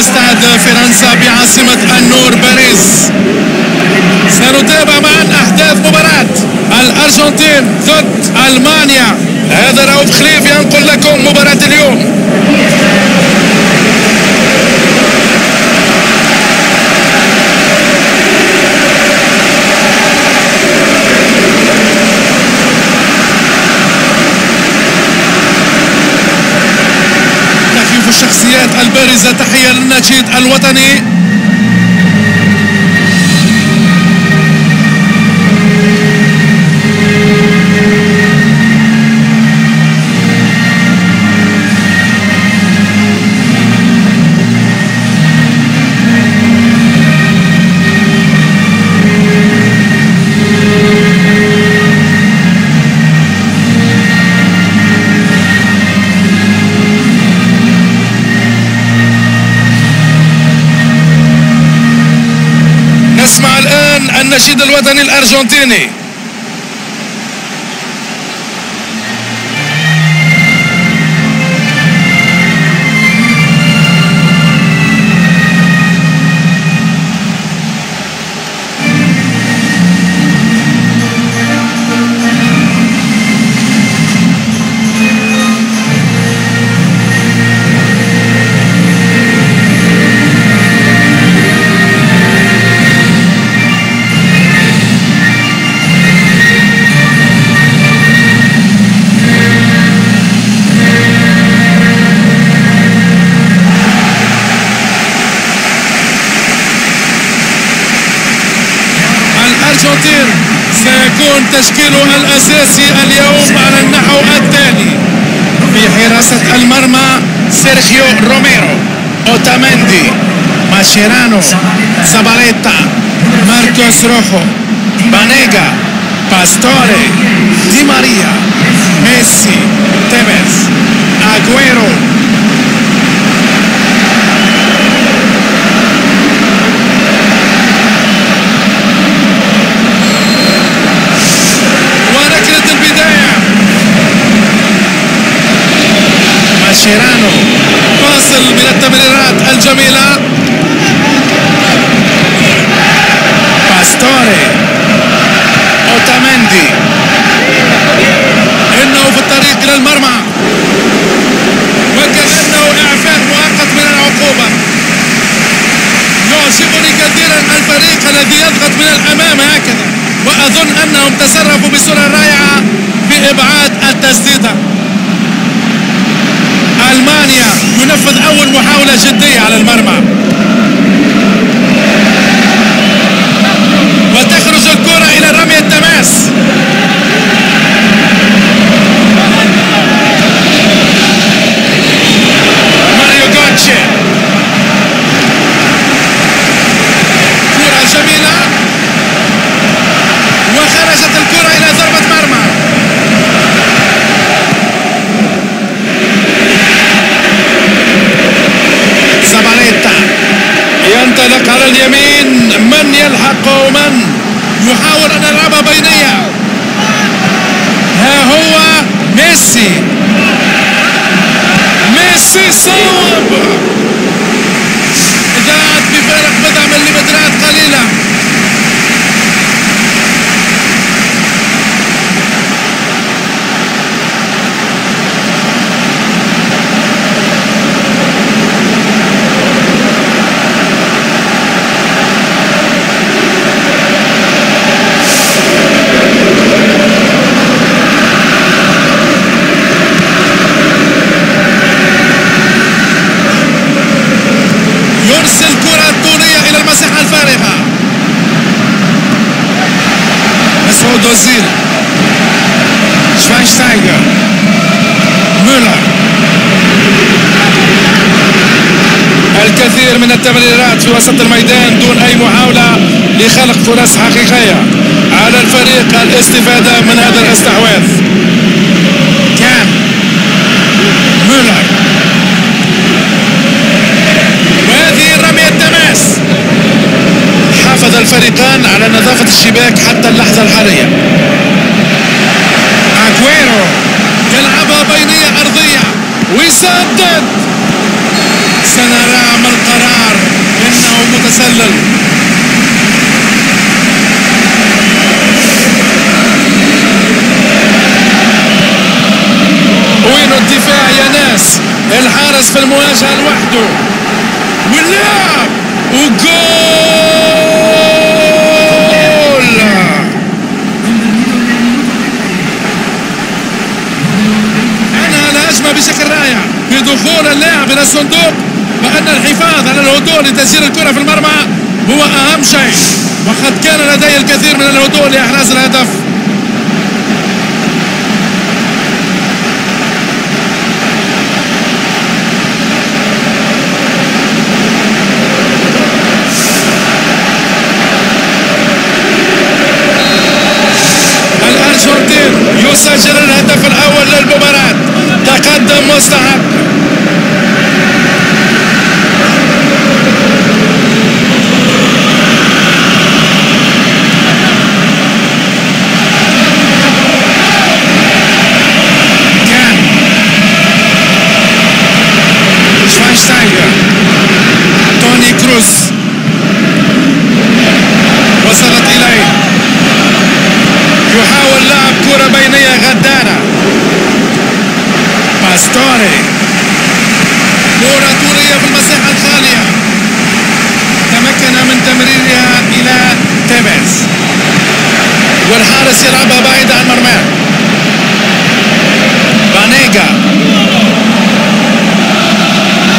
استاد فرنسا بعاصمة النور باريس. سنتابع معا أحداث مباراة الأرجنتين ضد ألمانيا. هذا رؤوف خليف ينقل لكم مباراة اليوم. الشخصيات البارزة، تحية للنشيد الوطني. نسمع الآن النشيد الوطني الأرجنتيني. الأرجنتين سيكون تشكيله الأساسي اليوم على النحو التالي: في حراسة المرمى سيرخيو روميرو، أوتاميندي، ماشيرانو، زاباليتا، ماركوس روخو، بانيجا، باستوري، دي ماريا، ميسي، تيفيز، أغويرو. ماشيرانو فاصل من التمريرات الجميلة. باستوري، أوتاميندي، إنه في الطريق إلى المرمى وكأنه إعفاء مؤقت من العقوبة. يعجبني كثيرا الفريق الذي يضغط من الأمام هكذا، وأظن أنهم تصرفوا بصورة رائعة في إبعاد التسديدة. ألمانيا ينفذ أول محاولة جدية على المرمى، وتخرج الكرة إلى رمي التماس. ماريو جوتشي، كرة جميلة وخرجت الكرة إلى ضربة مرمى. زاباليتا ينطلق على اليمين، من يلحق ومن يحاول أن يلعبها بينية. ها هو ميسي، ميسي صوب، ضاعت بفارق بضع مليمترات قليلة. يرسل كرة طولية إلى المساحة الفارغة. مسعود أوزيل، شفاينشتايجر، مولر. الكثير من التمريرات في وسط الميدان دون أي محاولة لخلق فرص حقيقية على الفريق الاستفادة من هذا الاستحواذ. كان مولر، وهذه رمية التماس. حافظ الفريقان على نظافة الشباك حتى اللحظة الحالية. أغويرو يلعبها بينية أرضية ويسدد. سنرى ما القرار المتسلل. وين الدفاع يا ناس؟ الحارس في المواجهة لوحده واللعب وجول. انهى الهجمة بشكل رائع بدخول اللاعب الى الصندوق، وان الحفاظ على الهدوء لتسجيل الكرة في المرمى هو اهم شيء، وقد كان لديه الكثير من الهدوء لاحراز الهدف. يسجل الهدف الأول للمباراة، تقدم مستحق. كان شفاينشتايجر، توني كروس وصلت إليه، يحاول لعب كرة بينية غدارة. باستوري، كرة طولية في المساحة الخالية، تمكن من تمريرها إلى تيفيز، والحارس يلعبها بعيدة عن مرماه. بانيجا،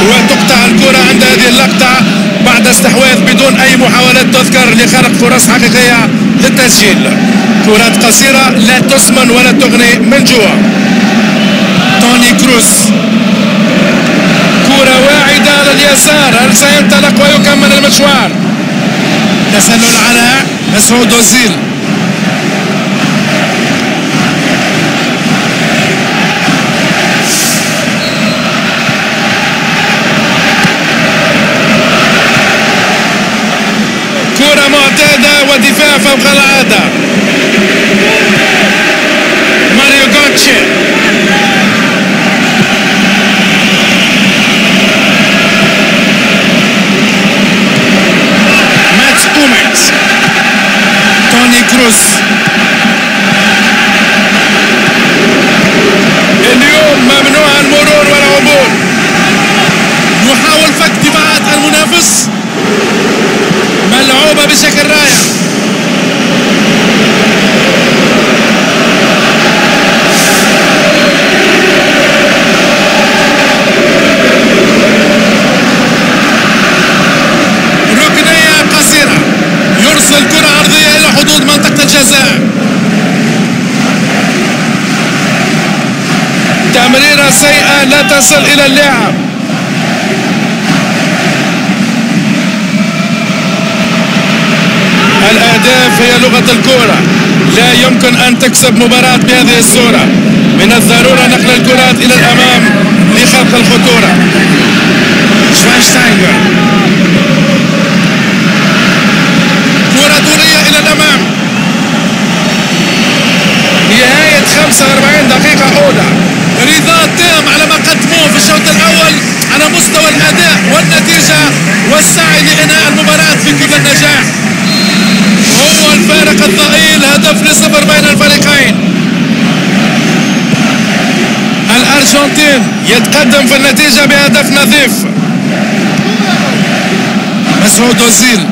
وتقطع الكرة عند هذه اللقطة بعد استحواذ بدون أي محاولات تذكر لخلق فرص حقيقية للتسجيل. كرات قصيرة لا تسمن ولا تغني من جوع. توني كروس، كرة واعدة على اليسار، هل سينطلق ويكمل المشوار؟ تسلل على مسعود أوزيل، كرة معتادة ودفاع فوق العادة. ماريو غوتشي، ماتس بوميكس، توني كروس. اليوم ممنوع المرور والعبور، يحاول فك دفاعات المنافس، ملعوبة بشكل رائع. ركنية قصيرة، يرسل كرة عرضية إلى حدود منطقة الجزاء. تمريرة سيئة لا تصل إلى اللاعب. الأهداف هي لغة الكرة، لا يمكن أن تكسب مباراة بهذه الصورة. من الضرورة نقل الكرات إلى الأمام لخلق الخطورة. شفاينشتايجر، كرة طولية إلى الأمام. نهاية 45 دقيقة أولى، رضا تام على ما قدموه في الشوط الأول على مستوى الأداء والنتيجة، والسعي لإنهاء المباراة في كل النجاح. هو الفارق الضئيل، هدف ل0 بين الفريقين. الأرجنتين يتقدم في النتيجة بهدف نظيف. مسعود أوزيل،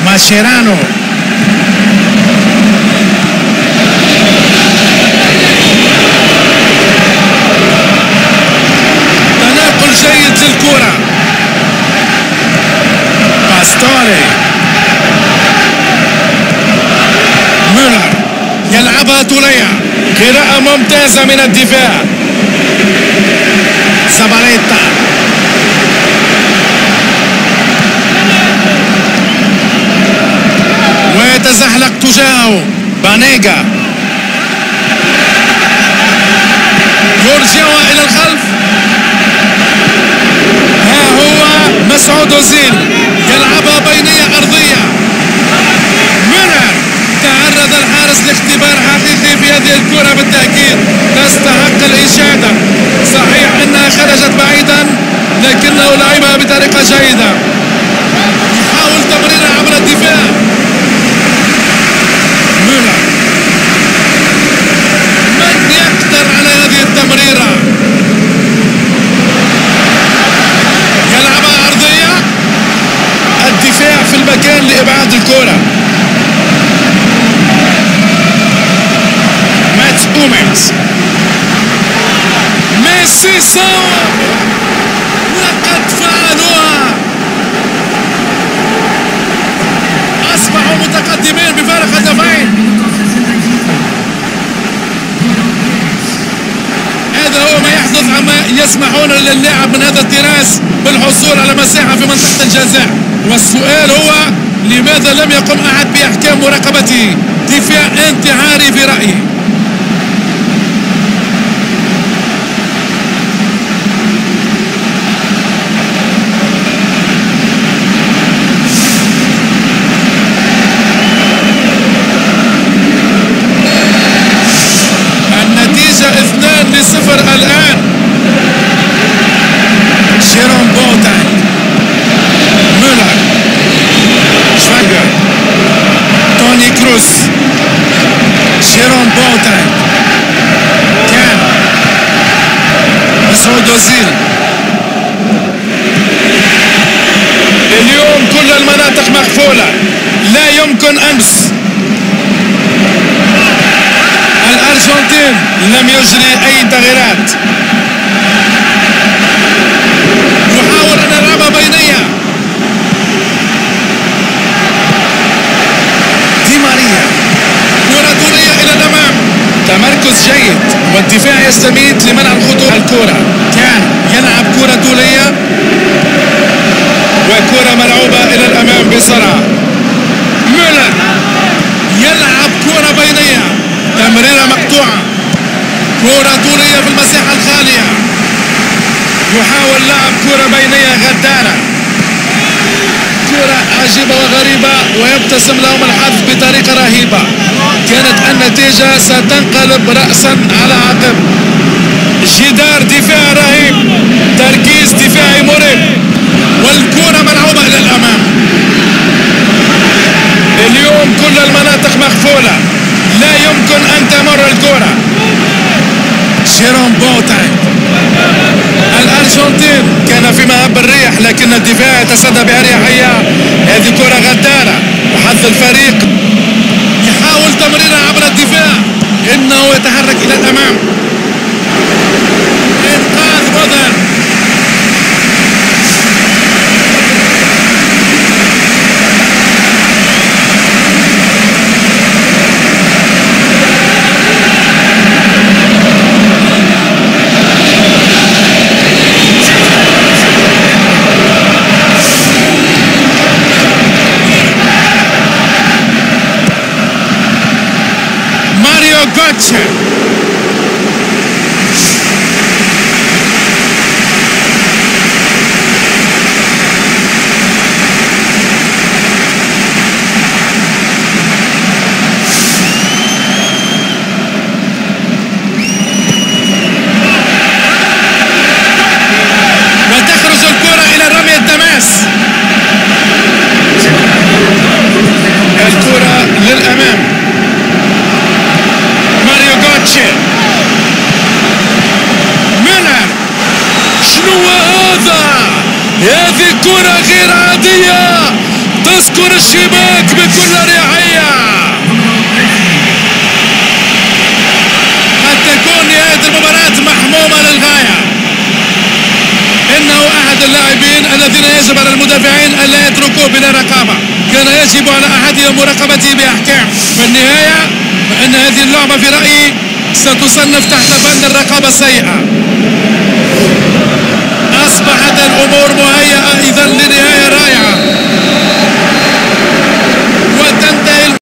ماشيرانو، تناقل جيد للكرة. باستوري، مولر يلعبها طولية، قراءة ممتازة من الدفاع. زاباليتا، ويتزحلق تجاهه بانيجا، يرجعها إلى الخلف. ها هو مسعود أوزيل يلعبها بينية أرضية. مولر، تعرض الحارس لاختبار حقيقي في هذه الكرة بالتأكيد، تستحق الإشادة. صحيح أنها خرجت بعيدا لكنه لعبها بطريقة جيدة. تمريرة يلعبها أرضية، الدفاع في المكان لإبعاد الكرة. ماتس بومينز، ميسي صوب وقد فعلوها، أصبحوا متقدمين بفارق هدفين. هذا هو ما يحدث عما يسمحون للاعب من هذا الطراز بالحصول على مساحة في منطقة الجزاء. والسؤال هو لماذا لم يقم أحد بإحكام مراقبته؟ دفاع انتحاري في رأيي. النتيجة 2-0 الآن. جيروم بوتانج، مولر، شفاجر، توني كروس، جيروم بوتانج، كان مسعود أوزيل. اليوم كل المناطق مقفولة، لا يمكن أمس الأرجنتين لم يجري أي تغييرات. يحاول أن يلعبها بينية، دي ماريا، كرة طولية إلى الأمام، تمركز جيد والدفاع يستميت لمنع الخطوط. الكرة كان يلعب كرة طولية وكرة ملعوبة إلى الأمام بسرعة. مولر يلعب كرة بينية، تمريرة مقطوعة، كرة طولية في المساحة الخالية، يحاول لعب كرة بينية غدارة، كرة عجيبة وغريبة ويبتسم لهم الحظ بطريقة رهيبة. كانت النتيجة ستنقلب رأسا على عقب. جدار دفاع رهيب، تركيز دفاعي مرعب، والكرة ملعوبة إلى الأمام. اليوم كل المناطق مقفولة، لا يمكن أن تمر الكرة. جيروم بوتانج، الأرجنتين كان في مهب الريح لكن الدفاع يتصدى بأريحية. هذه كرة غدارة وحظ الفريق، يحاول تمريرها عبر الدفاع، إنه يتحرك إلى الأمام. إنقاذ مودرن، جوتشه، وتخرج الكرة إلى رمي التماس. الكرة للأمام، مولر. شنو هذا؟ هذه كرة غير عادية تسكن الشباك بكل أريحية. قد تكون نهاية المباراة محمومة للغاية. إنه أحد اللاعبين الذين يجب على المدافعين ألا يتركوه بلا رقابة، كان يجب على أحدهم مراقبته بإحكام. في النهاية فإن هذه اللعبة في رأيي ستصنف تحت بند الرقابة السيئة.